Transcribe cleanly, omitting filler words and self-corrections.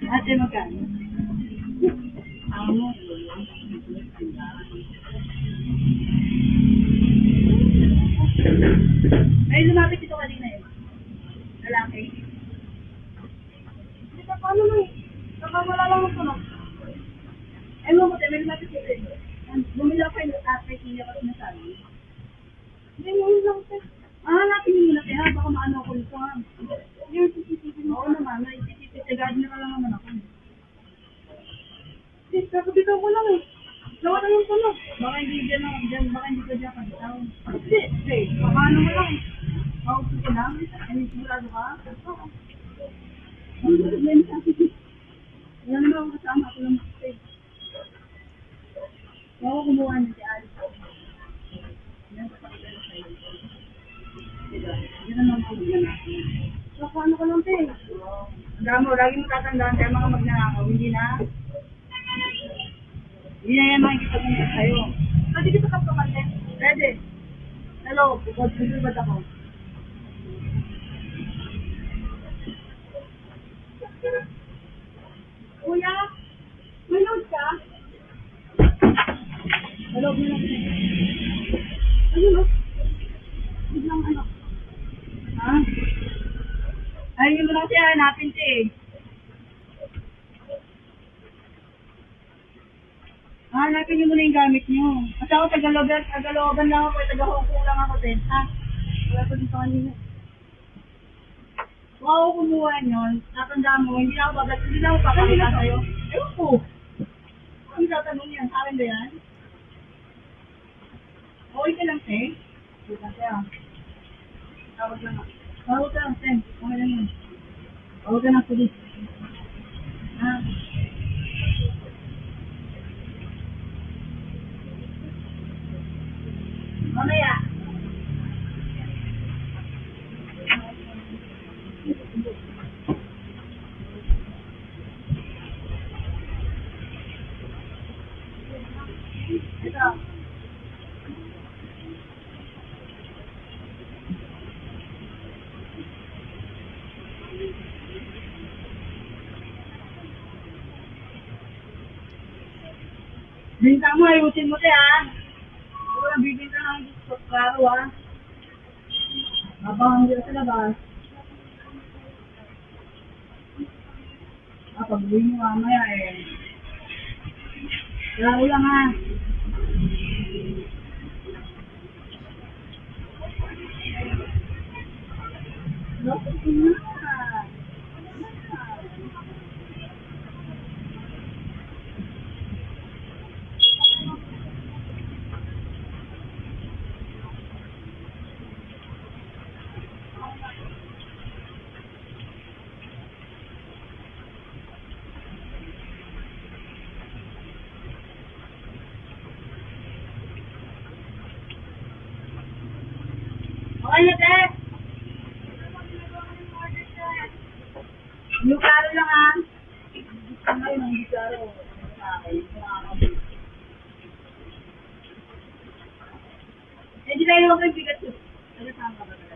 Ate, magkano? Amo. Ay, lumapit ito kanina yun. Lalaki. Hindi ka paano mo eh. Saka wala lang ako no. Ay mo, may lumapit ito eh. Bumila ko yung ate, hindi ako sinasabi. Hindi mo lang ito. Hanapin niyo muna kaya, baka maano ako nito ha. Yung CCTV mo. Oo naman, may CCTV. Tagad na lang naman ako. Hindi, kakabitaw ko lang eh. Lawa na yung tunog. Baka hindi dyan ako, baka hindi ko dyan kabitaw. Hindi, baka ano mo lang. Paupo ko lang. Ay, sigurado ka? Oo. Wala naman ako kasama. Ako lang mag-stay. Huwag ako kumuha na si Alice. Yan, kapakita na sa'yo. Diba? Yan naman ako magnanakaw. So, paano ka lang, te? Ang mo, lagi mo tatandaan tayo mga magnanakaw. Hindi na. Hindi na yan makikita ko na sa'yo. Pwede kita kapkaman, Pwede. Hello, bukod ba ako? Kuya, may load ka? Hello, may load ka. Ano, no? Biglang ano? Ha? Ay, yun mo lang siya, hanapin siya eh. Hanapin niyo muna yung gamit niyo. Kasi ako taga-looban lang ako, taga-hukong lang ako din, ha? Wala ko dito kanina. Kung ako kumuha yun, tatandaan mo, hindi na ako papakita sa'yo. Ewan ko. Ano tatanong yan? Sa akin ba yan? Okay ka lang, Sen? Okay ka siya. Tawag lang. Tawag ka lang, Sen. Okay lang yun. Tawag ka ng pulis. Ha? Mamaya. Ito. Bintang mo, ayusin mo te ha. Ito lang bibinta ng klaro ha. Habang hindi sa labas. Pag-uwi mo mamaya eh. Klaro lang ha. Bakit na? Okay na, te. Yung klaro lang ha. Ngayon, hindi klaro. Eh, di tayo naman yung bigat yun. Taga-saan ka ba?